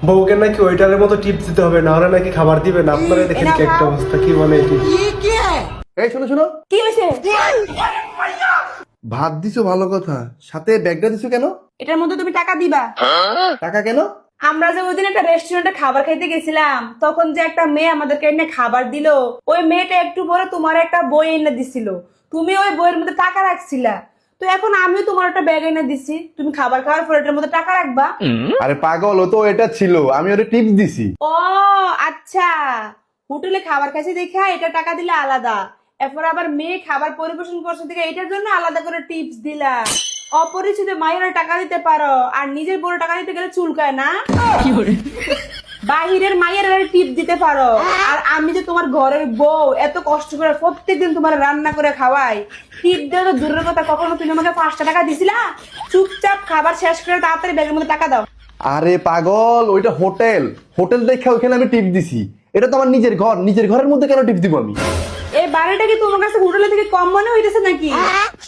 বউকে নাকি ওয়েটারের মতো টিপস দিতে হবে, না হলে নাকি খাবার দিবে না। আপনারা দেখেন কি একটা অবস্থা, কি বলে এটি। এই শোনো শোনো, কি হয়েছে? ভাত দিছো ভালো কথা, সাথে ব্যাগটা দিছো কেন? এটার মধ্যে তুমি টাকা দিবা। টাকা কেন? আমরা যে ওইদিন একটা রেস্টুরেন্টে খাবার খাইতে গেছিলাম, তখন যে একটা মেয়ে আমাদেরকে এনে খাবার দিল, ওই মেয়েটা একটু পরে তোমার একটা বই এনে দিছিল, তুমি ওই বইয়ের মধ্যে টাকা রাখছিলা। তো এখন আমিও তোমার একটা ব্যাগ এনে দিছি, তুমি খাবার খাওয়ার পর এটার মধ্যে টাকা রাখবা। আরে পাগল, ও তো এটা ছিল, আমি ওরে টিপস দিছি। ও আচ্ছা, হোটেলে খাবার খাইছে দেখা এটা টাকা দিলে আলাদা, এরপর আবার মেয়ে খাবার পরিবেশন করছে দেখে এটার জন্য আলাদা করে টিপস দিলা। অপরিচিত মায়ের টাকা দিতে পারো, আর নিজের বড় টাকা দিতে গেলে চুলকায় না। বাহিরের মায়ের টিপ দিতে পারো, আর আমি যে তোমার ঘরের বউ, এত কষ্ট করে প্রত্যেকদিন তোমার রান্না করে খাওয়াই, টিপ দেওয়া তো দূরের কথা, কখনো তুমি আমাকে 5টা টাকা দিছিলা? চুপচাপ খাবার শেষ করে তাড়াতাড়ি ব্যাগের মধ্যে টাকা দাও। আরে পাগল, ওইটা হোটেল, হোটেল দেখে ওখানে আমি টিপ দিছি। এটা তো আমার নিজের ঘর, নিজের ঘরের মধ্যে কেন টিপ দিব আমি? এই বাড়িটা কি তোমার কাছে হোটেলের থেকে কম মনে হইতেছে নাকি?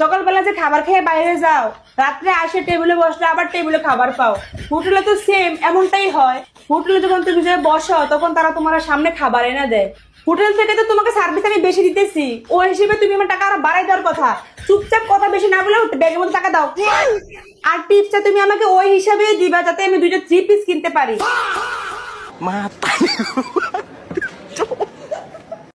সকালবেলা যে খাবার খেয়ে বাইরে যাও, রাত্রে আসে টেবিলে বসলে আবার টেবিলে খাবার পাও। হোটেলে তো সেম এমনটাই হয়। হোটেলে যখন তুমি যে বসো, তখন তারা তোমার সামনে খাবার এনে দেয়। হোটেল থেকে তো তোমাকে সার্ভিস আমি বেশি দিতেছি, ও হিসেবে তুমি আমার টাকা আরো বাড়াই দেওয়ার কথা। চুপচাপ কথা বেশি না বলে ব্যাগের মধ্যে টাকা দাও। আর টিপসটা তুমি আমাকে ওই হিসাবেই দিবা, যাতে আমি 2টা 3 পিস কিনতে পারি।